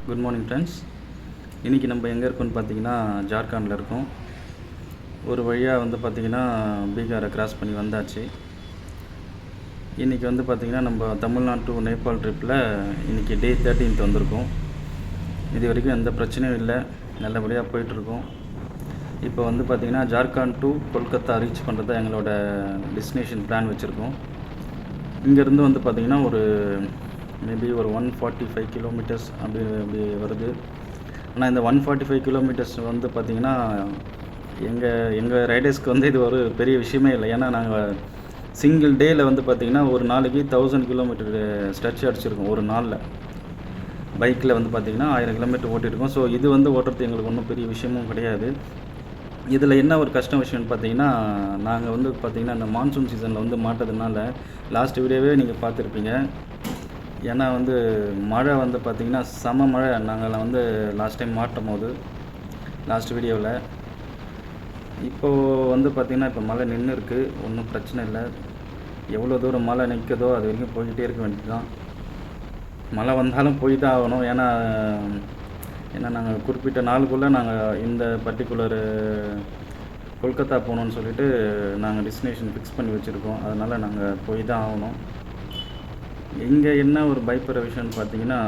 Good morning friends. இன்றைக்கி நம்ம எங்கே இருக்கோம்னு பார்த்தீங்கன்னா ஜார்க்கண்டில் இருக்கோம். ஒரு வழியாக வந்து பார்த்திங்கன்னா பீகாரை கிராஸ் பண்ணி வந்தாச்சு. இன்றைக்கி வந்து பார்த்திங்கன்னா நம்ம தமிழ்நாடு டு நேபாள் ட்ரிப்பில் இன்றைக்கி டே 13th வந்திருக்கோம். இது வரைக்கும் எந்த பிரச்சனையும் இல்லை, நல்லபடியாக போயிட்டுருக்கோம். இப்போ வந்து பார்த்திங்கன்னா ஜார்க்கண்ட் டு கொல்கத்தா ரீச் பண்ணுறது தான் எங்களோட டெஸ்டினேஷன் பிளான் வச்சுருக்கோம். இங்கேருந்து வந்து பார்த்திங்கன்னா ஒரு மேபி ஒரு 145 கிலோமீட்டர்ஸ் அப்படி வருது. ஆனால் இந்த 145 கிலோமீட்டர்ஸ் வந்து பார்த்திங்கன்னா எங்கள் ரைடர்ஸ்க்கு வந்து இது ஒரு பெரிய விஷயமே இல்லை. ஏன்னா நாங்கள் சிங்கிள் டேயில் வந்து பார்த்திங்கன்னா ஒரு நாளைக்கு 1000 கிலோமீட்டர் ஸ்ட்ரெச் அடிச்சிருக்கோம். ஒரு நாளில் பைக்கில் வந்து பார்த்திங்கன்னா 1000 கிலோமீட்டர் ஓட்டியிருக்கோம். ஸோ இது வந்து ஓட்டுறது எங்களுக்கு ஒன்றும் பெரிய விஷயமும் கிடையாது. இதில் என்ன ஒரு கஷ்டம் விஷயம்னு பார்த்தீங்கன்னா, நாங்கள் வந்து பார்த்திங்கன்னா இந்த மான்சூன் சீசனில் வந்து மாட்டதுனால லாஸ்ட் வீடியோவே நீங்கள் பார்த்துருப்பீங்க. ஏன்னா வந்து மழை வந்து பார்த்திங்கன்னா செம மழை. நாங்கள் வந்து லாஸ்ட் டைம் மாட்டும் போது லாஸ்ட் வீடியோவில். இப்போது வந்து பார்த்திங்கன்னா இப்போ மழை நின்று இருக்குது, ஒன்றும் பிரச்சனை இல்லை. எவ்வளோ தூரம் மழை நிற்குதோ அது வரைக்கும் போய்கிட்டே இருக்க வேண்டியது தான். மழை வந்தாலும் போய் தான் ஆகணும். ஏன்னா நாங்கள் குறிப்பிட்ட நாளுக்குள்ளே நாங்கள் இந்த பர்டிகுலர் கொல்கத்தா போகணுன்னு சொல்லிவிட்டு நாங்கள் டெஸ்டினேஷன் ஃபிக்ஸ் பண்ணி வச்சுருக்கோம். அதனால் நாங்கள் போய் தான் ஆகணும். இங்கே என்ன ஒரு பயப்படுற விஷயம்னு பார்த்தீங்கன்னா,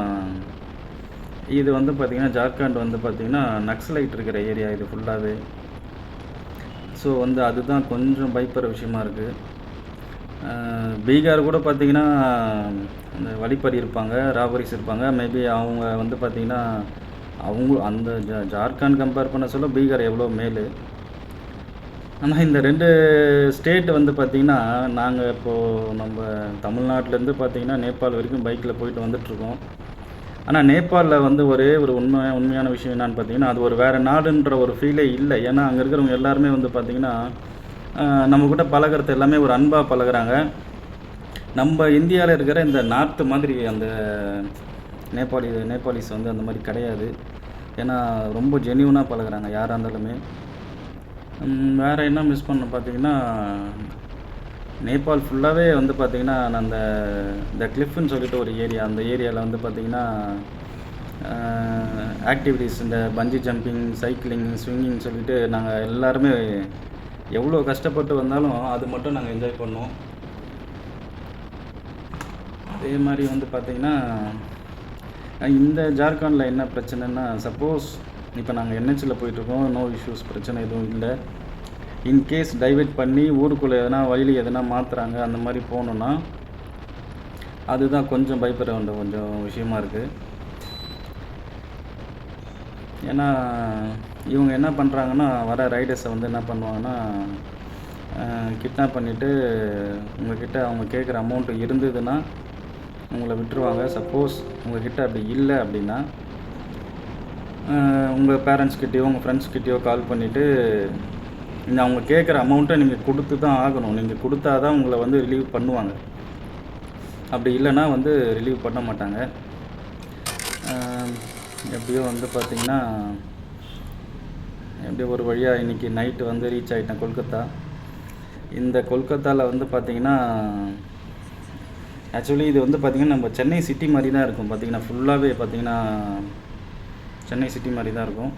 இது வந்து பார்த்திங்கன்னா ஜார்க்கண்ட் வந்து பார்த்திங்கன்னா நக்சலைட் இருக்கிற ஏரியா இது ஃபுல்லாகவே. ஸோ வந்து அதுதான் கொஞ்சம் பயப்படுற விஷயமா இருக்குது. பீகார் கூட பார்த்திங்கன்னா அந்த வழிப்பறி இருப்பாங்க, ராபரிஸ் இருப்பாங்க. மேபி அவங்க வந்து பார்த்திங்கன்னா அந்த ஜார்க்கண்ட் கம்பேர் பண்ண சொல்ல பீகார் எவ்வளோ மேலு. ஆனால் இந்த 2 ஸ்டேட் வந்து பார்த்திங்கன்னா நாங்கள் இப்போது நம்ம தமிழ்நாட்டிலேருந்து பார்த்திங்கன்னா நேபாள் வரைக்கும் பைக்கில் போயிட்டு வந்துட்ருக்கோம். ஆனால் நேபாளில் வந்து ஒரே ஒரு உண்மையான விஷயம் என்னான்னு பார்த்தீங்கன்னா, அது ஒரு வேறு நாடுன்ற ஒரு ஃபீலே இல்லை. ஏன்னா அங்கே இருக்கிறவங்க எல்லாருமே வந்து பார்த்திங்கன்னா நம்மக்கிட்ட பழகிறது எல்லாமே ஒரு அன்பாக பழகுறாங்க. நம்ம இந்தியாவில் இருக்கிற இந்த நார்த்து மாதிரி அந்த நேபாளிஸ் வந்து அந்த மாதிரி கிடையாது. ஏன்னா ரொம்ப ஜென்யூனாக பழகுறாங்க யாராக இருந்தாலுமே. வேறு என்ன மிஸ் பண்ண பார்த்தீங்கன்னா, நேபாள் ஃபுல்லாகவே வந்து பார்த்திங்கன்னா இந்த கிளிஃப்னு சொல்லிட்டு ஒரு ஏரியா, அந்த ஏரியாவில் வந்து பார்த்திங்கன்னா ஆக்டிவிட்டீஸ் இந்த பஞ்சி ஜம்பிங், சைக்கிளிங், ஸ்விங்கிங் சொல்லிட்டு நாங்கள் எல்லாருமே எவ்வளோ கஷ்டப்பட்டு வந்தாலும் அது மட்டும் நாங்கள் என்ஜாய் பண்ணோம். அதே மாதிரி வந்து பார்த்திங்கன்னா இந்த ஜார்க்கண்டில் என்ன பிரச்சனைன்னா, சப்போஸ் இப்போ நாங்கள் என்ஹெச்சில் போயிட்டுருக்கோம், நோ இஷ்யூஸ், பிரச்சனை எதுவும் இல்லை. இன்கேஸ் டைவெர்ட் பண்ணி ஊருக்குள்ளே எதனா வழியில் எதனா மாற்றுறாங்க அந்த மாதிரி போகணுன்னா அதுதான் கொஞ்சம் பயப்பட வேண்டிய கொஞ்சம் விஷயமா இருக்குது. ஏன்னா இவங்க என்ன பண்ணுறாங்கன்னா, வர ரைடர்ஸை வந்து என்ன பண்ணுவாங்கன்னா கிட்னாப் பண்ணிவிட்டு உங்கள்கிட்ட அவங்க கேட்குற அமௌண்ட்டு இருந்ததுன்னா உங்களை விட்டுருவாங்க. சப்போஸ் உங்கள்கிட்ட அப்படி இல்லை அப்படின்னா உங்கள் பேரண்ட்ஸ்கிட்டயோ உங்கள் ஃப்ரெண்ட்ஸ்கிட்டயோ கால் பண்ணிவிட்டு அவங்க கேட்குற அமௌண்ட்டை நீங்கள் கொடுத்து தான் ஆகணும். நீங்கள் கொடுத்தா தான் உங்களை வந்து ரிலீவ் பண்ணுவாங்க. அப்படி இல்லைன்னா வந்து ரிலீவ் பண்ண மாட்டாங்க. எப்படியோ வந்து பார்த்திங்கன்னா எப்படியோ ஒரு வழியாக இன்றைக்கி நைட்டு வந்து ரீச் ஆகிட்டேன் கொல்கத்தா. இந்த கொல்கத்தாவில் வந்து பார்த்திங்கன்னா ஆக்சுவலி இது வந்து பார்த்திங்கன்னா நம்ம சென்னை சிட்டி மாதிரி தான் இருக்கும். பார்த்திங்கன்னா ஃபுல்லாகவே பார்த்திங்கன்னா சென்னை சிட்டி மாதிரி தான் இருக்கும்.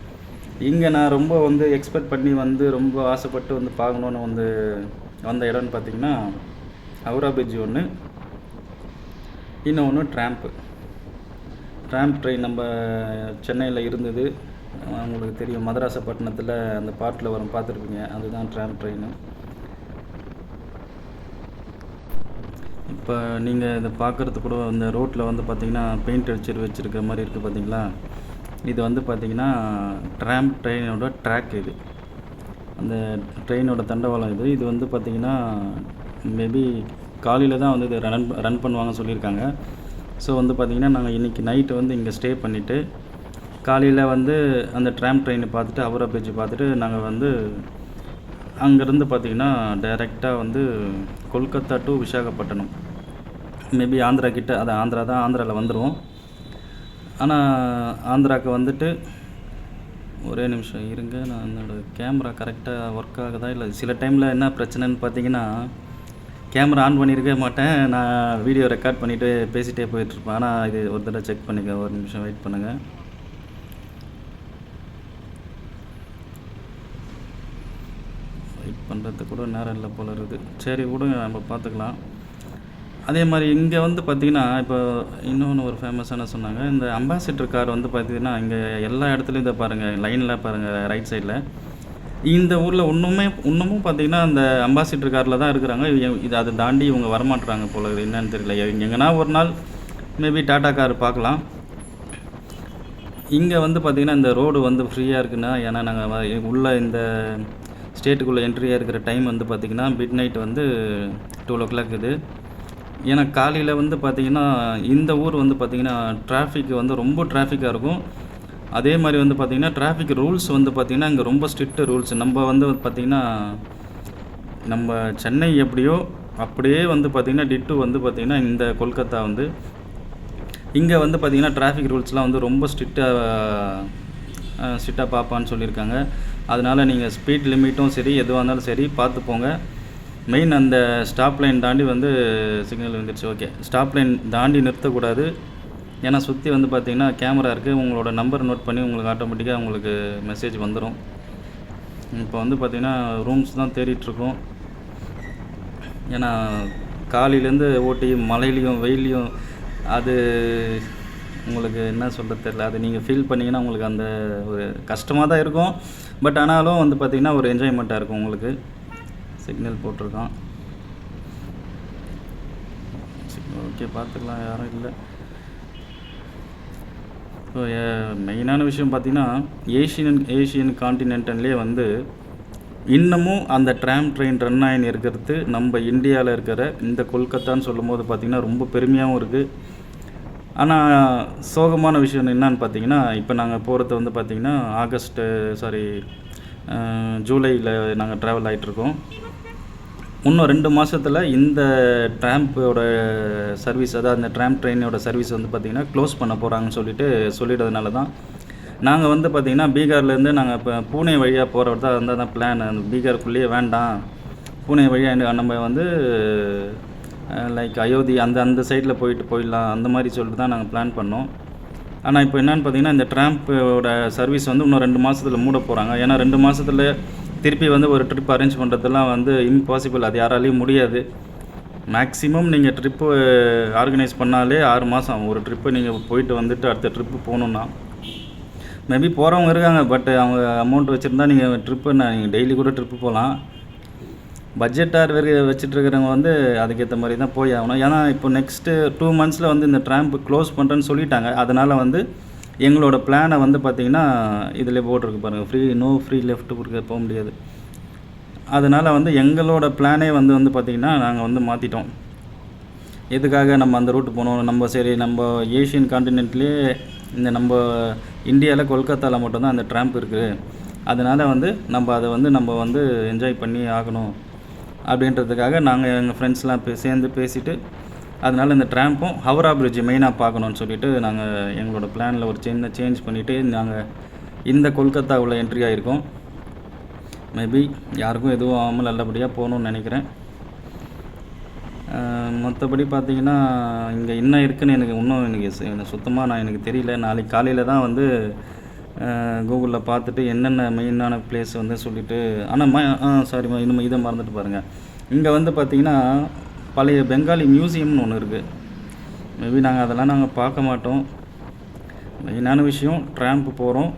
இங்கே நான் ரொம்ப வந்து எக்ஸ்பெக்ட் பண்ணி வந்து ரொம்ப ஆசைப்பட்டு வந்து பார்க்கணுன்னு வந்து வந்த இடம்னு பார்த்திங்கன்னா ஹவுரா பிரிட்ஜ் ஒன்று, இன்னொன்று ட்ராம்ப் ட்ரெயின் நம்ம சென்னையில் இருந்தது. உங்களுக்கு தெரியும், மதராசப்பட்டினத்தில் அந்த பாட்டில் வரும், பார்த்துருப்பீங்க. அதுதான் ட்ராம்ப் ட்ரெயின். இப்போ நீங்கள் இதை பார்க்குறது கூட அந்த ரோட்டில் வந்து பார்த்திங்கன்னா பெயிண்ட் அடிச்சு வச்சுருக்கிற மாதிரி இருக்குது பார்த்திங்களா. இது வந்து பார்த்திங்கன்னா ட்ராம்ப் ட்ரெயினோட ட்ராக். இது அந்த ட்ரெயினோட தண்டவாளம். இது வந்து பார்த்திங்கன்னா மேபி காலையில் தான் வந்து இது ரன் பண்ணுவாங்கன்னு சொல்லியிருக்காங்க. ஸோ வந்து பார்த்திங்கன்னா நாங்கள் இன்றைக்கி நைட்டு வந்து இங்கே ஸ்டே பண்ணிவிட்டு காலையில் வந்து அந்த ட்ராம் ட்ரெயினை பார்த்துட்டு ஹவுரா பிரிட்ஜ் பார்த்துட்டு நாங்கள் வந்து அங்கேருந்து பார்த்திங்கன்னா டைரெக்டாக வந்து கொல்கத்தா டு விசாகப்பட்டினம், மேபி ஆந்திரா கிட்ட, அது ஆந்திராவில் வந்துடுவோம். ஆனால் ஆந்திராவுக்கு வந்துட்டு ஒரே நிமிஷம் இருங்க, நான் என்னோடய கேமரா கரெக்டாக ஒர்க் ஆகுதா இல்லை. சில டைமில் என்ன பிரச்சனைன்னு பார்த்தீங்கன்னா கேமரா ஆன் பண்ணியிருக்கவே மாட்டேன், நான் வீடியோ ரெக்கார்ட் பண்ணிவிட்டு பேசிகிட்டே போயிட்டுருப்பேன். ஆனால் இது ஒரு தடவை செக் பண்ணிக்க, ஒரு நிமிஷம் வெயிட் பண்ணுங்கள். பண்ணுறதுக்கு கூட நேரம் இல்லை போல இருக்குது. சரி விடுங்க, நம்ம பார்த்துக்கலாம். அதே மாதிரி இங்கே வந்து பார்த்திங்கன்னா, இப்போ இன்னொன்று ஒரு ஃபேமஸான சொன்னாங்க, இந்த அம்பாசிடர் கார் வந்து பார்த்திங்கன்னா இங்கே எல்லா இடத்துலையும் இதை பாருங்கள், லைனில் பாருங்கள் ரைட் சைடில். இந்த ஊரில் இன்னமும் பார்த்திங்கன்னா அந்த அம்பாசிடர் காரில் தான் இருக்கிறாங்க. இது அதை தாண்டி இவங்க வரமாட்டுறாங்க போல இருக்குது. என்னன்னு தெரியல. எங்கன்னா ஒரு நாள் மேபி டாட்டா கார் பார்க்கலாம். இங்கே வந்து பார்த்திங்கன்னா இந்த ரோடு வந்து ஃப்ரீயாக இருக்குன்னா, ஏன்னா நாங்கள் உள்ளே இந்த ஸ்டேட்டுக்குள்ளே என்ட்ரியாக இருக்கிற டைம் வந்து பார்த்திங்கன்னா மிட் நைட் வந்து 12 o'clock இது. ஏன்னா காலையில் வந்து பார்த்திங்கன்னா இந்த ஊர் வந்து பார்த்திங்கன்னா டிராஃபிக் வந்து ரொம்ப டிராஃபிக்காக இருக்கும். அதே மாதிரி வந்து பார்த்திங்கன்னா டிராஃபிக் ரூல்ஸ் வந்து பார்த்திங்கன்னா இங்கே ரொம்ப ஸ்ட்ரிக்ட் ரூல்ஸ். நம்ம வந்து பார்த்திங்கன்னா நம்ம சென்னை எப்படியோ அப்படியே வந்து பார்த்திங்கன்னா டிட்டு வந்து பார்த்திங்கன்னா இந்த கொல்கத்தா வந்து இங்கே வந்து பார்த்திங்கன்னா டிராஃபிக் ரூல்ஸ்லாம் வந்து ரொம்ப ஸ்ட்ரிக்டாக பார்ப்பான்னு சொல்லியிருக்காங்க. அதனால் நீங்கள் ஸ்பீட் லிமிட்டும் சரி எதுவாக இருந்தாலும் சரி பார்த்து போங்க. மெயின் அந்த ஸ்டாப் லைன் தாண்டி வந்து சிக்னல் வந்துடுச்சு. ஓகே, ஸ்டாப் லைன் தாண்டி நிறுத்தக்கூடாது. ஏன்னா சுற்றி வந்து பார்த்திங்கன்னா கேமரா இருக்குது. உங்களோட நம்பர் நோட் பண்ணி உங்களுக்கு ஆட்டோமேட்டிக்காக உங்களுக்கு மெசேஜ் வந்துடும். இப்போ வந்து பார்த்திங்கன்னா ரூம்ஸ் தான் தேடிட்டுருக்கோம். ஏன்னா காலையிலேருந்து ஓட்டி மழையிலையும் வெயிலையும் அது உங்களுக்கு என்ன சொல்கிறது தெரியல. அது நீங்கள் ஃபீல் பண்ணிங்கன்னா உங்களுக்கு அந்த ஒரு கஷ்டமாக தான் இருக்கும். பட் ஆனாலும் வந்து பார்த்திங்கன்னா ஒரு என்ஜாய்மெண்ட்டாக இருக்கும் உங்களுக்கு. சிக்னல் போட்டிருக்கான். ஓகே, பார்த்துக்கலாம், யாரும் இல்லை. இப்போ மெயினான விஷயம் பார்த்திங்கன்னா ஏஷியன் கான்டினென்டல்லே வந்து இன்னமும் அந்த ட்ரெயின் ரன் ஆகின்னு இருக்கிறது நம்ம இந்தியாவில் இருக்கிற இந்த கொல்கத்தான்னு சொல்லும் போது பார்த்திங்கன்னா ரொம்ப பெருமையாகவும் இருக்குது. ஆனால் சோகமான விஷயம் என்னன்னு பார்த்தீங்கன்னா, இப்போ நாங்கள் போகிறது வந்து பார்த்திங்கன்னா ஜூலையில் நாங்கள் ட்ராவல் ஆகிட்ருக்கோம். இன்னும் 2 மாதத்தில் இந்த ட்ராம்போட சர்வீஸ், அதாவது அந்த ட்ரெயினோட சர்வீஸ் வந்து பார்த்திங்கன்னா க்ளோஸ் பண்ண போகிறாங்கன்னு சொல்லிடுறதுனால தான் நாங்கள் வந்து பார்த்திங்கன்னா பீகார்லேருந்து நாங்கள் இப்போ பூனே வழியாக போகிறவர் தான் இருந்தால் தான் பிளான். அந்த பீகாருக்குள்ளேயே வேண்டாம், பூனே வழியாக நம்ம வந்து லைக் அயோத்தி அந்த சைடில் போயிடலாம், அந்த மாதிரி சொல்லிட்டு தான் நாங்கள் பிளான் பண்ணோம். ஆனால் இப்போ என்னென்னு பார்த்திங்கன்னா இந்த ட்ராம்போட சர்வீஸ் வந்து இன்னும் 2 மாதத்தில் மூட போகிறாங்க. ஏன்னா 2 மாதத்தில் திருப்பி வந்து ஒரு ட்ரிப் அரேஞ்ச் பண்ணுறதுலாம் வந்து இம்பாசிபிள். அது யாராலையும் முடியாது. மேக்ஸிமம் நீங்கள் ட்ரிப்பு ஆர்கனைஸ் பண்ணாலே 6 மாதம் ஆகும். ஒரு ட்ரிப்பு நீங்கள் போயிட்டு வந்துட்டு அடுத்த ட்ரிப்பு போகணுன்னா மேபி போகிறவங்க இருக்காங்க. பட் அவங்க அமௌண்ட் வச்சுருந்தா நீங்கள் நீங்கள் டெய்லி கூட ட்ரிப்பு போகலாம். பட்ஜெட்டாக வச்சுட்ருக்கிறவங்க வந்து அதுக்கேற்ற மாதிரி தான் போய் ஆகணும். ஏன்னா இப்போ நெக்ஸ்ட்டு 2 monthஸில் வந்து இந்த ட்ராம்ப் க்ளோஸ் பண்ணுறேன்னு சொல்லிட்டாங்க. அதனால் வந்து எங்களோட பிளானை வந்து பார்த்திங்கன்னா இதில் போட்டிருக்கு பாருங்கள், நோ ஃப்ரீ லெஃப்ட் கொடுக்க போக முடியாது. அதனால் வந்து எங்களோட பிளானே வந்து பார்த்திங்கன்னா நாங்கள் வந்து மாற்றிட்டோம். எதுக்காக நம்ம அந்த ரூட்டு போனோம், நம்ம ஏஷியன் கான்டினென்ட்லேயே நம்ம இந்தியாவில் கொல்கத்தாவில் மட்டும்தான் அந்த ட்ராம்ப் இருக்குது. அதனால் வந்து நம்ம வந்து என்ஜாய் பண்ணி ஆகணும் அப்படின்றதுக்காக நாங்கள் எங்கள் ஃப்ரெண்ட்ஸ்லாம் சேர்ந்து பேசிவிட்டு, அதனால் இந்த ட்ராம்பும் ஹவரா பிரிட்ஜ் மெயினாக பார்க்கணுன்னு சொல்லிவிட்டு நாங்கள் எங்களோட பிளானில் ஒரு சின்ன சேஞ்ச் பண்ணிவிட்டு நாங்கள் இந்த கொல்கத்தாவில் என்ட்ரி ஆகிருக்கோம். மேபி யாருக்கும் எதுவும் ஆகாமல் நல்லபடியாக போகணுன்னு நினைக்கிறேன். மற்றபடி பார்த்திங்கன்னா இங்கே என்ன இருக்குதுன்னு எனக்கு சுத்தமாக எனக்கு தெரியல. நாளைக்கு காலையில் தான் வந்து கூகுளில் பார்த்துட்டு என்னென்ன மெயினான பிளேஸ் வந்து சொல்லிவிட்டு, ஆனால் இன்னும் இதை மறந்துட்டு பாருங்கள். இங்கே வந்து பார்த்திங்கன்னா பழைய பெங்காலி மியூசியம்னு ஒன்று இருக்குது. மேபி அதெல்லாம் நாங்கள் பார்க்க மாட்டோம். மெயினான விஷயம் ட்ராம்ப் போகிறோம்,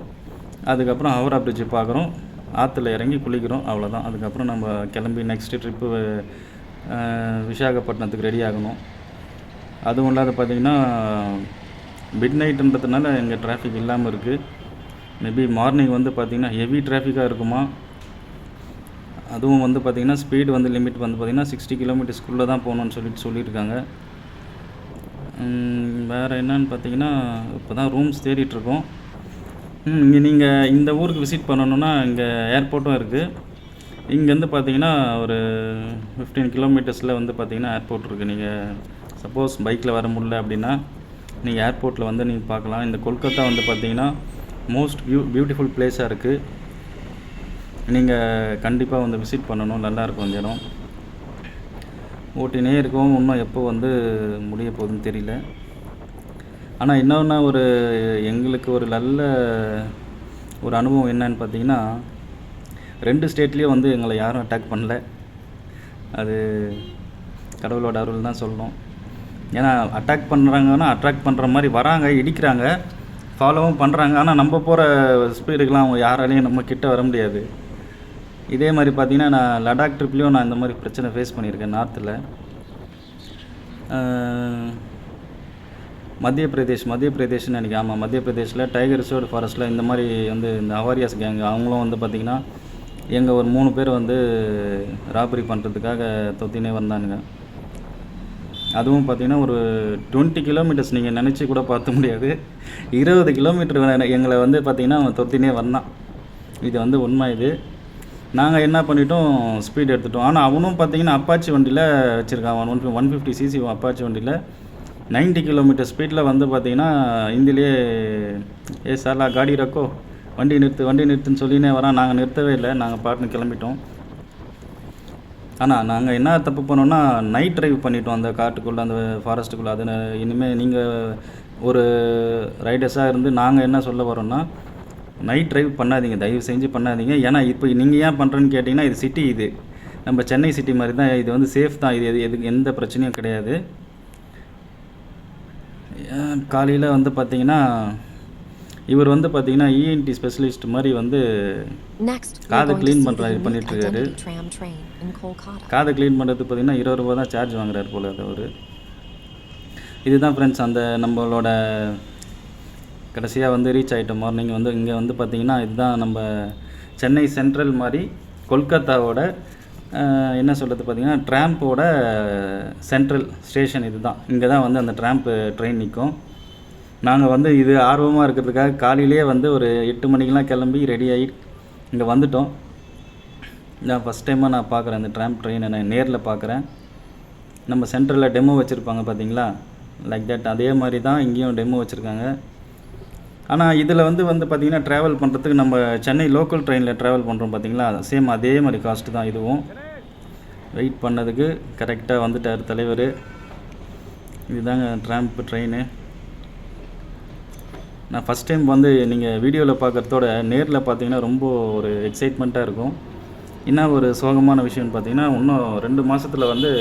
அதுக்கப்புறம் ஹவரா பிரிட்ஜ் பார்க்குறோம், ஆற்றுல இறங்கி குளிக்கிறோம், அவ்வளோதான். அதுக்கப்புறம் நம்ம கிளம்பி நெக்ஸ்ட்டு ட்ரிப்பு விசாகப்பட்டினத்துக்கு ரெடி ஆகணும். அதுவும் இல்லாத பார்த்திங்கன்னா மிட் நைட்டுன்றதுனால எங்கள் டிராஃபிக் இல்லாமல் இருக்குது. மேபி மார்னிங் வந்து பார்த்திங்கன்னா ஹெவி டிராஃபிக்காக இருக்குமா. அதுவும் வந்து பார்த்திங்கன்னா ஸ்பீடு வந்து லிமிட் வந்து பார்த்திங்கன்னா 60 km/h தான் போகணுன்னு சொல்லியிருக்காங்க. வேறு என்னன்னு பார்த்திங்கன்னா இப்போ தான் ரூம்ஸ் தேடிட்டுருக்கோம். இங்கே நீங்கள் இந்த ஊருக்கு விசிட் பண்ணணுன்னா இங்கே ஏர்போர்ட்டும் இருக்குது. இங்கேருந்து பார்த்திங்கன்னா ஒரு 15 km வந்து பார்த்திங்கன்னா ஏர்போர்ட் இருக்குது. நீங்கள் சப்போஸ் பைக்கில் வர முடியல அப்படின்னா நீங்கள் ஏர்போர்ட்டில் வந்து நீங்கள் பார்க்கலாம். இந்த கொல்கத்தா வந்து பார்த்திங்கன்னா மோஸ்ட் பியூட்டிஃபுல் பிளேஸாக இருக்குது. நீங்கள் கண்டிப்பாக வந்து விசிட் பண்ணணும். நல்லாயிருக்கும் அந்த இடம். ஓட்டினே இருக்கவும் இன்னும் எப்போ வந்து முடிய போகுதுன்னு தெரியல. ஆனால் இன்னொன்று எங்களுக்கு ஒரு நல்ல ஒரு அனுபவம் என்னன்னு பார்த்தீங்கன்னா, 2 ஸ்டேட்லேயும் வந்து எங்களை யாரும் அட்டாக் பண்ணல. அது கடவுளோட அருள் தான் சொல்லணும். ஏன்னா அட்டாக் பண்ணுறாங்கன்னா அட்ராக்ட் பண்ணுற மாதிரி வராங்க, இடிக்கிறாங்க, ஃபாலோவும் பண்ணுறாங்க. ஆனால் நம்ம போகிற ஸ்பீடுக்கெலாம் அவங்க யாராலையும் நம்ம கிட்ட வர முடியாது. இதே மாதிரி பார்த்திங்கன்னா நான் லடாக் ட்ரிப்லேயும் நான் இந்த மாதிரி பிரச்சனை ஃபேஸ் பண்ணியிருக்கேன். நார்த்தில் மத்திய பிரதேஷ்னு நினைக்கிறேன். ஆமாம், மத்திய பிரதேஷில் டைகர் ரிசர்வ் ஃபாரஸ்ட்டில் இந்த மாதிரி வந்து இந்த அவாரியாஸ் கேங் அவங்களும் வந்து பார்த்திங்கன்னா எங்கள் ஒரு 3 பேர் வந்து ராபரி பண்ணுறதுக்காக தொத்தினே வந்தானுங்க. அதுவும் பார்த்திங்கன்னா ஒரு 20 கிலோமீட்டர்ஸ் நீங்கள் நினச்சி கூட பார்த்த முடியாது. 20 கிலோமீட்டர் எங்களை வந்து பார்த்திங்கன்னா அவன் தொத்தினே வந்தான். இது வந்து உண்மை. இது நாங்கள் என்ன பண்ணிட்டோம், ஸ்பீட் எடுத்துட்டோம். ஆனால் அவனும் பார்த்திங்கன்னா அப்பாச்சி வண்டியில் வச்சுருக்கான். 150 சிசி அப்பாச்சி வண்டியில் 90 கிலோமீட்டர் ஸ்பீடில் வந்து பார்த்திங்கன்னா இந்திலே ஏ சார்லா காடி ரக்கோ, வண்டி நிறுத்துன்னு சொல்லினே வரான். நாங்கள் நிறுத்தவே இல்லை, நாங்கள் பாட்டுன்னு கிளம்பிட்டோம். ஆனால் நாங்கள் என்ன தப்பு பண்ணோன்னா நைட் ட்ரைவ் பண்ணிட்டோம் அந்த காட்டுக்குள்ளே, அந்த ஃபாரஸ்ட்டுக்குள்ளே. அது இனிமேல் நீங்கள் ஒரு ரைடர்ஸாக இருந்து நாங்கள் என்ன சொல்ல வரோன்னா, நைட் ட்ரைவ் பண்ணாதீங்க, தயவு செஞ்சு பண்ணாதீங்க. ஏன்னா இப்போ நீங்கள் ஏன் பண்ணுறேன்னு கேட்டிங்கன்னா, இது சிட்டி, இது நம்ம சென்னை சிட்டி மாதிரி தான். இது வந்து சேஃப் தான், இது எதுக்கு எந்த பிரச்சனையும் கிடையாது. காலையில் வந்து பார்த்திங்கன்னா இவர் வந்து பார்த்திங்கன்னா இஎன்டி ஸ்பெஷலிஸ்ட் மாதிரி வந்து காதை க்ளீன் பண்ணிட்டுருக்காரு. காதை க்ளீன் பண்ணுறதுக்கு பார்த்திங்கன்னா 20 ரூபா தான் சார்ஜ் வாங்குறாரு போல் அது அவர். இதுதான் ஃப்ரெண்ட்ஸ் அந்த நம்மளோட கடைசியாக வந்து ரீச் ஆகிட்டோம் மார்னிங். வந்து இங்கே வந்து பார்த்திங்கன்னா இதுதான் நம்ம சென்னை சென்ட்ரல் மாதிரி கொல்கத்தாவோட என்ன சொல்கிறது பார்த்திங்கன்னா ட்ராம்போட சென்ட்ரல் ஸ்டேஷன் இது தான். இங்கே தான் வந்து அந்த ட்ரெயின் நிற்கும். நாங்கள் வந்து இது ஆர்வமாக இருக்கிறதுக்காக காலையிலே வந்து ஒரு 8 மணிக்கெலாம் கிளம்பி ரெடி ஆகி இங்கே வந்துட்டோம். நான் ஃபஸ்ட் டைமாக நான் பார்க்குறேன் இந்த ட்ரெயினை, நான் நேரில் பார்க்குறேன். நம்ம சென்ட்ரலில் டெமோ வச்சுருப்பாங்க பார்த்தீங்களா, லைக் தட் அதே மாதிரி தான் இங்கேயும் டெமோ வச்சுருக்காங்க. ஆனால் இதில் வந்து பார்த்திங்கன்னா ட்ராவல் பண்ணுறதுக்கு நம்ம சென்னை லோக்கல் ட்ரெயினில் ட்ராவல் பண்ணுறோம் பார்த்தீங்களா, சேம் அதே மாதிரி காஸ்ட்டு தான் இதுவும். வெயிட் பண்ணதுக்கு கரெக்டாக வந்துட்டார் தலைவர். இதுதாங்க ட்ரெயின். நான் ஃபஸ்ட் டைம் வந்து நீங்கள் வீடியோவில் பார்க்குறதோட நேரில் பார்த்தீங்கன்னா ரொம்ப ஒரு எக்ஸைட்மெண்ட்டாக இருக்கும். என்ன ஒரு சோகமான விஷயம்னு பார்த்தீங்கன்னா, இன்னும் 2 மாதத்தில் வந்து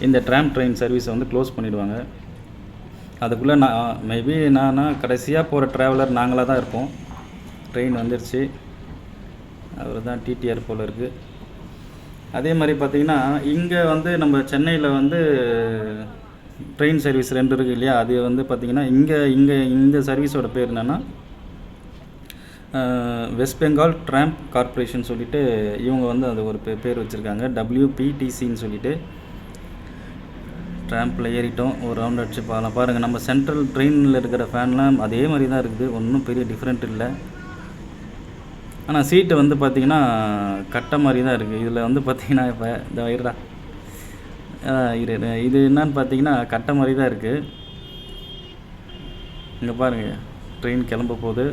இந்த ட்ரெயின் சர்வீஸை வந்து க்ளோஸ் பண்ணிவிடுவாங்க. அதுக்குள்ளே மேபி நான் கடைசியாக போகிற ட்ராவலர் நாங்களாக தான் இருப்போம். ட்ரெயின் வந்துடுச்சு, அவர் தான் டிடிஆர் போல் இருக்குது. அதே மாதிரி பார்த்திங்கன்னா இங்கே வந்து நம்ம சென்னையில் வந்து ட்ரெயின் சர்வீஸ் 2 இருக்குது இல்லையா, அது வந்து பார்த்திங்கன்னா இந்த சர்வீஸோட பேர் என்னென்னா வெஸ்ட் பெங்கால் ட்ராம்ப் கார்ப்பரேஷன் சொல்லிவிட்டு இவங்க வந்து அது ஒரு பேர் வச்சுருக்காங்க, WPTCன்னு சொல்லிவிட்டு. ட்ராம்பில் ஏறிட்டோம், ஒரு ரவுண்ட் அடிச்சு பாருங்கள். நம்ம சென்ட்ரல் ட்ரெயினில் இருக்கிற ஃபேன்லாம் அதே மாதிரி தான் இருக்குது, ஒன்றும் பெரிய டிஃப்ரெண்ட் இல்லை. ஆனால் சீட்டு வந்து பார்த்திங்கன்னா கட்டை மாதிரி தான் இருக்குது. இதில் வந்து பார்த்திங்கன்னா இப்போ இந்த வயிறா இது என்னன்னு பார்த்தீங்கன்னா கட்டை மாதிரி தான் இருக்குது. இங்கே பாருங்கள், ட்ரெயின் கிளம்ப போகுது.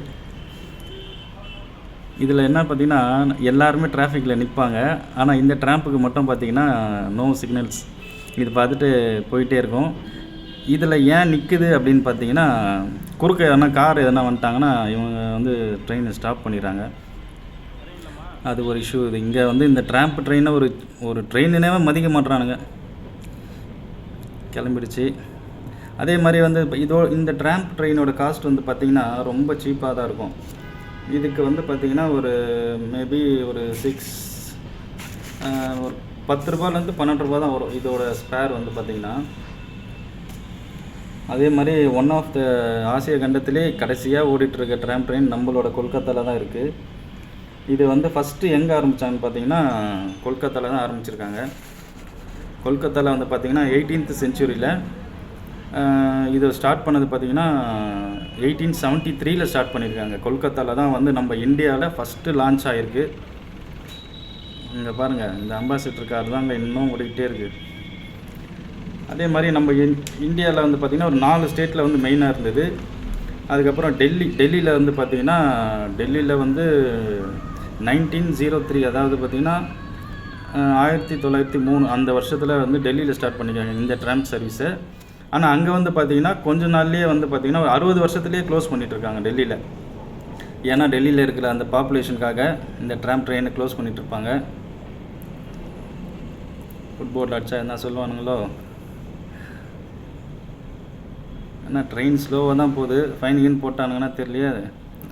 இதில் என்ன பார்த்திங்கன்னா எல்லாருமே டிராஃபிக்கில் நிற்பாங்க. ஆனால் இந்த ட்ராம்புக்கு மட்டும் பார்த்திங்கன்னா நோ சிக்னல்ஸ். இது பார்த்துட்டு போயிட்டே இருக்கும். இதில் ஏன் நிற்குது அப்படின்னு பார்த்தீங்கன்னா, குறுக்க எதனா கார் எதனா வந்துட்டாங்கன்னா இவங்க வந்து ட்ரெயினை ஸ்டாப் பண்ணிடுறாங்க. அது ஒரு இஷ்யூ. இது இங்கே வந்து இந்த ட்ரெயினை ஒரு ட்ரெயினே மதிக்க மாட்டுறானுங்க. கிளம்பிடுச்சு. அதே மாதிரி வந்து இந்த ட்ரெயினோட காஸ்ட் வந்து பார்த்திங்கன்னா ரொம்ப சீப்பாக தான் இருக்கும். இதுக்கு வந்து பார்த்திங்கன்னா ஒரு மேபி ஒரு 10 ரூபாயிலேருந்து 12 ரூபா தான் வரும் இதோட ஸ்பேர் வந்து பார்த்திங்கன்னா. அதே மாதிரி ஒன் ஆஃப் த ஆசிய கண்டத்திலே கடைசியாக ஓடிட்டுருக்க ட்ரெயின் நம்மளோட கொல்கத்தாவில் தான் இருக்குது. இது வந்து ஃபஸ்ட்டு எங்கே ஆரம்பித்தாங்கன்னு பார்த்தீங்கன்னா கொல்கத்தாவில் தான் ஆரம்பிச்சிருக்காங்க. கொல்கத்தாவில் வந்து பார்த்திங்கன்னா 18th செஞ்சுரியில் இது ஸ்டார்ட் பண்ணது பார்த்திங்கன்னா 1873 ஸ்டார்ட் பண்ணியிருக்காங்க. கொல்கத்தாவில் தான் வந்து நம்ம இந்தியாவில் ஃபஸ்ட்டு லான்ச் ஆகிருக்கு. இங்கே பாருங்கள், இந்த அம்பாசிடர் கார் தாங்க இன்னும் ஓடிக்கிட்டே இருக்குது. அதே மாதிரி நம்ம இந்தியாவில் வந்து பார்த்திங்கன்னா ஒரு 4 ஸ்டேட்டில் வந்து மெயினாக இருந்தது. அதுக்கப்புறம் டெல்லியில் வந்து பார்த்திங்கன்னா டெல்லியில் வந்து 1903 அதாவது பார்த்திங்கன்னா 1903 அந்த வருஷத்தில் வந்து டெல்லியில் ஸ்டார்ட் பண்ணிக்காங்க இந்த ட்ராம் சர்வீஸை. ஆனால் அங்கே வந்து பார்த்திங்கன்னா கொஞ்ச நாள்லேயே வந்து பார்த்திங்கன்னா ஒரு 60 வருஷத்துலேயே க்ளோஸ் பண்ணிகிட்ருக்காங்க டெல்லியில். ஏன்னா டெல்லியில் இருக்கிற அந்த பாப்புலேஷனுக்காக இந்த ட்ரெயினை க்ளோஸ் பண்ணிகிட்ருப்பாங்க. ஃபுட்போர்டில் அடித்தா என்ன சொல்லுவானுங்களோ, ஆனால் ட்ரெயின் ஸ்லோவாக தான் போகுது, ஃபைன் போட்டானுங்கன்னா தெரியலையே,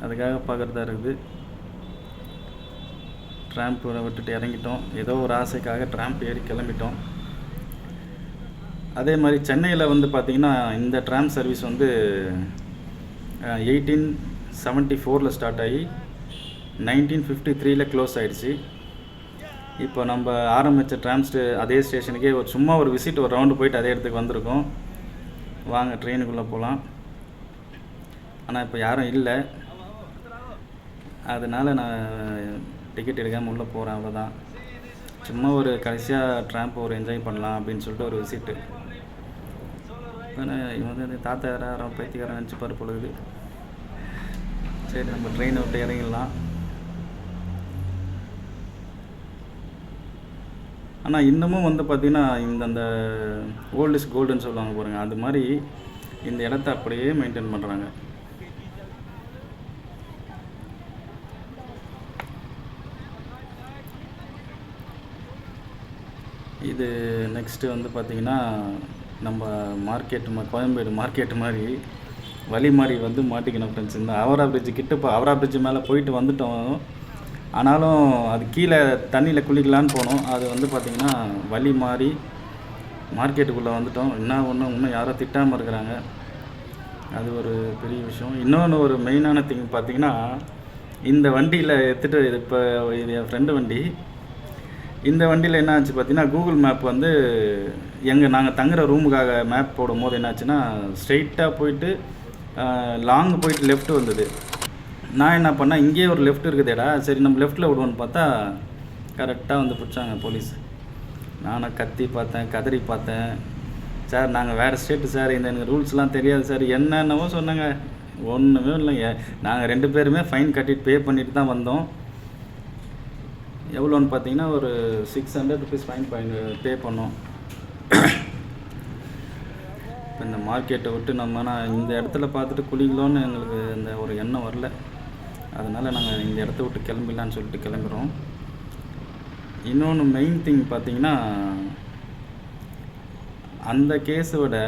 அதுக்காக பார்க்குறதா இருக்குது. ட்ராம்பை விட்டுட்டு இறங்கிட்டோம், ஏதோ ஒரு ஆசைக்காக ட்ராம்ப் ஏறி கிளம்பிட்டோம். அதே மாதிரி சென்னையில் வந்து பார்த்திங்கன்னா இந்த ட்ராம் சர்வீஸ் வந்து 1874 ஸ்டார்ட் ஆகி 1953 க்ளோஸ் ஆகிடுச்சு. இப்போ நம்ம ஆரம்பித்த அதே ஸ்டேஷனுக்கே சும்மா ஒரு விசிட், ஒரு ரவுண்டு போயிட்டு அதே இடத்துக்கு வந்திருக்கோம். வாங்க ட்ரெயினுக்குள்ளே போகலாம். ஆனால் இப்போ யாரும் இல்லை, அதனால் நான் டிக்கெட் எடுக்காமல் உள்ளே போகிறேன், அவ்வளோதான். சும்மா ஒரு கடைசியாக ட்ராம்பை ஒரு என்ஜாய் பண்ணலாம் அப்படின்னு சொல்லிட்டு ஒரு விசிட்டு. இவன் வந்து தாத்தா யாரும் பைத்தியக்காரன் நினச்சிப்பார் பொழுது. சரி, நம்ம ட்ரெயினை விட்டு இறங்கிடலாம். ஆனால் இன்னமும் வந்து பார்த்திங்கன்னா இந்த ஓல்ட் இஸ் கோல்டுன்னு சொல்லுவாங்க பாருங்கள், அது மாதிரி இந்த இடத்த அப்படியே மெயின்டைன் பண்ணுறாங்க. இது நெக்ஸ்ட்டு வந்து பார்த்திங்கன்னா நம்ம கோயம்பேடு மார்க்கெட்டு மாதிரி வழி மாதிரி வந்து மாட்டிக்கணும் ஃப்ரெண்ட்ஸ். இந்த ஹவரா பிரிட்ஜு கிட்ட ஹவரா பிரிட்ஜு மேலே போயிட்டு வந்துட்டோம். ஆனாலும் அது கீழே தண்ணியில் குளிக்கலான்னு போனோம். அது வந்து பார்த்திங்கன்னா வழி மாறி மார்க்கெட்டுக்குள்ளே வந்துட்டோம். இன்னும் யாரோ திட்டாமல் இருக்கிறாங்க, அது ஒரு பெரிய விஷயம். இன்னொன்று ஒரு மெயினான திங் பார்த்திங்கன்னா, இந்த வண்டியில் எடுத்துகிட்டு இப்போ இது என் ஃப்ரெண்டு வண்டி. இந்த வண்டியில் என்ன ஆச்சு பார்த்திங்கன்னா, கூகுள் மேப் வந்து நாங்கள் தங்குற ரூமுக்காக மேப் போடும் போது என்னாச்சுன்னா, ஸ்ட்ரெயிட்டாக போயிட்டு லாங் போயிட்டு லெஃப்ட் வந்தது. நான் என்ன பண்ணேன், இங்கேயே ஒரு லெஃப்ட் இருக்குதேடா, சரி நம்ம லெஃப்ட்டில் விடுவோன்னு பார்த்தா கரெக்டாக வந்து பிடிச்சாங்க போலீஸ். நானும் கத்தி பார்த்தேன், கதறி பார்த்தேன். சார் நாங்கள் வேறு ஸ்டேட்டு சார், எனக்கு ரூல்ஸ்லாம் தெரியாது சார், என்னென்னவோ சொன்னாங்க. ஒன்றுமே இல்லைங்க. நாங்கள் 2 பேருமே ஃபைன் கட்டிட்டு பே பண்ணிட்டு தான் வந்தோம். எவ்வளோன்னு பார்த்தீங்கன்னா ஒரு 600 ருபீஸ் ஃபைன் பே பண்ணோம். இப்போ இந்த மார்க்கெட்டை விட்டு நான் இந்த இடத்துல பார்த்துட்டு குளிக்கலோன்னு எங்களுக்கு இந்த ஒரு எண்ணம் வரல. அதனால் நாங்கள் இந்த இடத்த விட்டு கிளம்பிடலான்னு சொல்லிட்டு கிளம்புறோம். இன்னொன்று மெயின் திங் பார்த்திங்கன்னா, அந்த கேஸை விட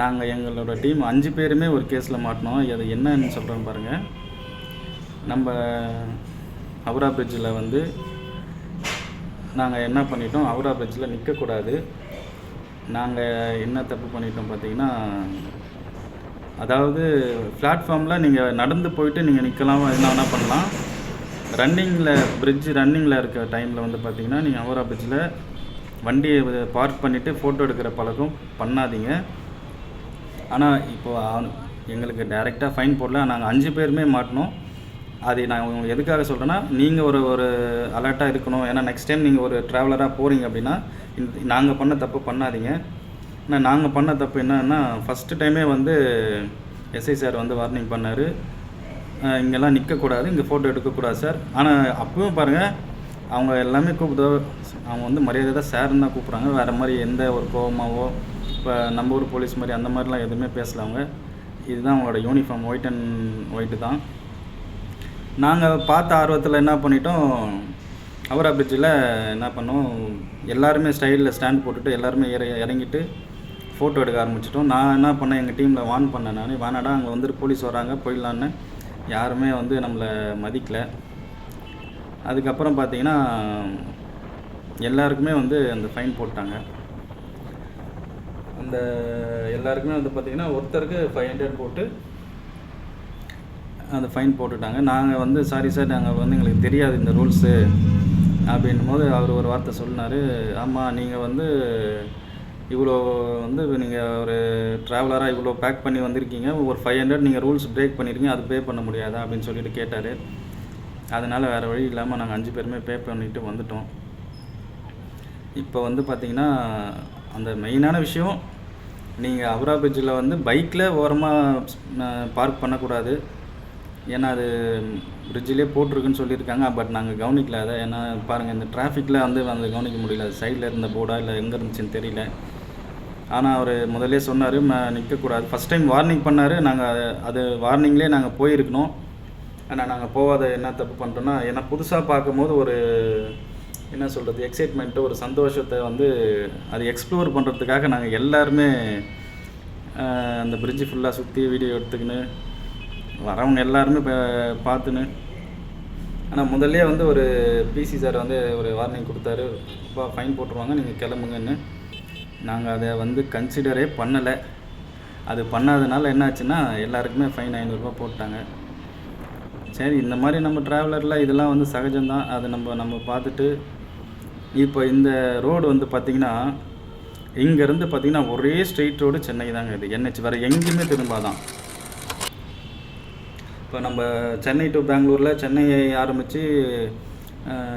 நாங்கள் எங்களோட டீம் 5 பேருமே ஒரு கேஸில் மாட்டினோம். அது என்னன்னு சொல்கிறேன்னு பாருங்கள். நம்ம ஹவுரா பிரிட்ஜில் வந்து நாங்கள் என்ன பண்ணிட்டோம், ஹவுரா பிரிட்ஜில் நிற்கக்கூடாது. நாங்கள் என்ன தப்பு பண்ணிட்டோம் பார்த்திங்கன்னா, அதாவது பிளாட்ஃபார்மில் நீங்கள் நடந்து போயிட்டு நீங்கள் நிற்கலாம், என்ன பண்ணலாம். ரன்னிங்கில் இருக்க டைமில் வந்து பார்த்திங்கன்னா, நீங்கள் ஹவுரா பிரிட்ஜில் வண்டியை பார்க் பண்ணிவிட்டு ஃபோட்டோ எடுக்கிற பழக்கம் பண்ணாதீங்க. ஆனால் இப்போது எங்களுக்கு டைரெக்டாக ஃபைன் போடல, நாங்கள் 5 பேருமே மாட்டினோம். அது நான் உங்களுக்கு எதுக்காக சொல்கிறேன்னா, நீங்கள் ஒரு அலர்ட்டாக இருக்கணும். ஏன்னா நெக்ஸ்ட் டைம் நீங்கள் ஒரு ட்ராவலராக போகிறீங்க அப்படின்னா நாங்கள் பண்ண தப்பு பண்ணாதீங்க. ஆனால் நாங்கள் பண்ண தப்பு என்னன்னா, ஃபஸ்ட்டு டைமே வந்து எஸ்ஐ சார் வந்து வார்னிங் பண்ணார், இங்கெல்லாம் நிற்கக்கூடாது, இங்கே ஃபோட்டோ எடுக்கக்கூடாது சார். ஆனால் அப்பவும் பாருங்கள், அவங்க எல்லாமே அவங்க வந்து மரியாதை தான் சார்ன்னு தான் கூப்பிட்றாங்க. வேறு மாதிரி எந்த ஒரு கோவமாவோ இப்போ நம்ம ஊர் போலீஸ் மாதிரி அந்த மாதிரிலாம் எதுவுமே பேசல அவங்க. இதுதான் அவங்களோட யூனிஃபார்ம், ஒயிட்டு தான். நாங்கள் பார்த்த ஆர்வத்தில் என்ன பண்ணிட்டோம், ஹவுரா பிரிட்ஜில் என்ன பண்ணோம், எல்லாருமே ஸ்டைலில் ஸ்டாண்ட் போட்டுட்டு எல்லாருமே இறங்கிட்டு ஃபோட்டோ எடுக்க ஆரம்பிச்சிட்டோம். நான் என்ன பண்ணேன், எங்கள் டீமில் வார்ன் பண்ணேன், நான் வேணாடா அங்கே வந்துட்டு போலீஸ் வராங்க போயிடலான்னு. யாருமே வந்து நம்மளை மதிக்கலை. அதுக்கப்புறம் பார்த்திங்கன்னா எல்லாருக்குமே வந்து அந்த ஃபைன் போட்டாங்க. அந்த எல்லாருக்குமே வந்து பார்த்திங்கன்னா ஒருத்தருக்கு 500 போட்டு அந்த ஃபைன் போட்டுட்டாங்க. நாங்கள் வந்து சாரி சார், நாங்கள் வந்து எங்களுக்கு தெரியாது இந்த ரூல்ஸு அப்படின்னும் போது அவர் ஒரு வார்த்தை சொன்னார். ஆமாம், நீங்கள் வந்து இவ்வளோ வந்து நீங்கள் ஒரு ட்ராவலராக இவ்வளோ பேக் பண்ணி வந்திருக்கீங்க, ஒரு 500 நீங்கள் ரூல்ஸ் பிரேக் பண்ணியிருக்கீங்க, அது பே பண்ண முடியாதா அப்படின்னு சொல்லிட்டு கேட்டார். அதனால் வேறு வழி இல்லாமல் நாங்கள் 5 பேருமே பே பண்ணிவிட்டு வந்துட்டோம். இப்போ வந்து பார்த்திங்கன்னா அந்த மெயினான விஷயம், நீங்கள் ஹவுரா பிரிட்ஜில் வந்து பைக்கில் ஓரமாக பார்க் பண்ணக்கூடாது. ஏன்னா அது பிரிட்ஜிலே போட்டிருக்குன்னு சொல்லியிருக்காங்க. பட் நாங்கள் கவனிக்கல அதை. ஏன்னா பாருங்கள், இந்த டிராஃபிக்கில் வந்து கவனிக்க முடியல. அது சைடில் இருந்த போர்டா இல்லை எங்கே இருந்துச்சுன்னு தெரியல. ஆனால் அவர் முதலே சொன்னார் நிற்கக்கூடாது. ஃபஸ்ட் டைம் வார்னிங் பண்ணார். நாங்கள் அது வார்னிங்லேயே நாங்கள் போயிருக்கணும். ஆனால் நாங்கள் போகாத என்ன தப்பு பண்ணிட்டோன்னா, ஏன்னா புதுசாக பார்க்கும்போது ஒரு என்ன சொல்கிறது, எக்ஸைட்மெண்ட்டு, ஒரு சந்தோஷத்தை வந்து அது எக்ஸ்ப்ளோர் பண்ணுறதுக்காக நாங்கள் எல்லாருமே அந்த பிரிட்ஜு ஃபுல்லாக சுற்றி வீடியோ எடுத்துக்கின்னு வரவங்க எல்லாருமே பார்த்துன்னு. ஆனால் முதல்லே வந்து ஒரு பிசி சார் வந்து ஒரு வார்னிங் கொடுத்தாரு, அப்பா ஃபைன் போட்டுருவாங்க, நீங்கள் கிளம்புங்கன்னு. நாங்கள் அதை வந்து கன்சிடரே பண்ணலை. அது பண்ணாதனால என்னாச்சுன்னா எல்லாருக்குமே ஃபைன் 500 போட்டாங்க. சரி, இந்த மாதிரி நம்ம ட்ராவலரில் இதெல்லாம் வந்து சகஜம்தான். அதை நம்ம பார்த்துட்டு இப்போ இந்த ரோடு வந்து பார்த்திங்கன்னா, இங்கேருந்து பார்த்திங்கன்னா ஒரே ஸ்ட்ரெயிட் ரோடு சென்னை தாங்க. இது என்ஹெச் வேறு எங்கேயுமே திரும்பாதான். இப்போ நம்ம சென்னை டு பெங்களூரில் சென்னையை ஆரம்பித்து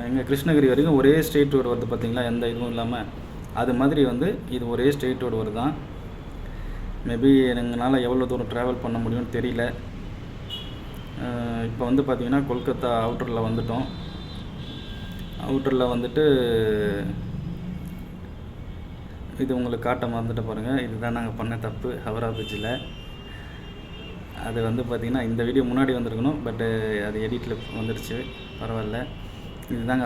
இங்கே கிருஷ்ணகிரி வரைக்கும் ஒரே ஸ்ட்ரெயிட் ரோடு வருது பார்த்திங்களா, எந்த இதுவும் இல்லாமல். அது மாதிரி வந்து இது ஒரே ஸ்ட்ரெயிட் ரோடு வருதான். மேபி எங்களால் எவ்வளோ தூரம் ட்ராவல் பண்ண முடியும்னு தெரியல. இப்போ வந்து பார்த்திங்கன்னா கொல்கத்தா அவுட்டரில் வந்துட்டோம். அவுட்டரில் வந்துட்டு இது உங்களுக்கு காட்ட மறந்துட்டு பாருங்கள். இதுதான் நாங்கள் பண்ண தப்பு ஹவரா பிரிட்ஜில். அது வந்து பார்த்திங்கன்னா இந்த வீடியோ முன்னாடி வந்திருக்கணும், பட்டு அது எடிட்டில் வந்துடுச்சு, பரவாயில்ல. இதுதாங்க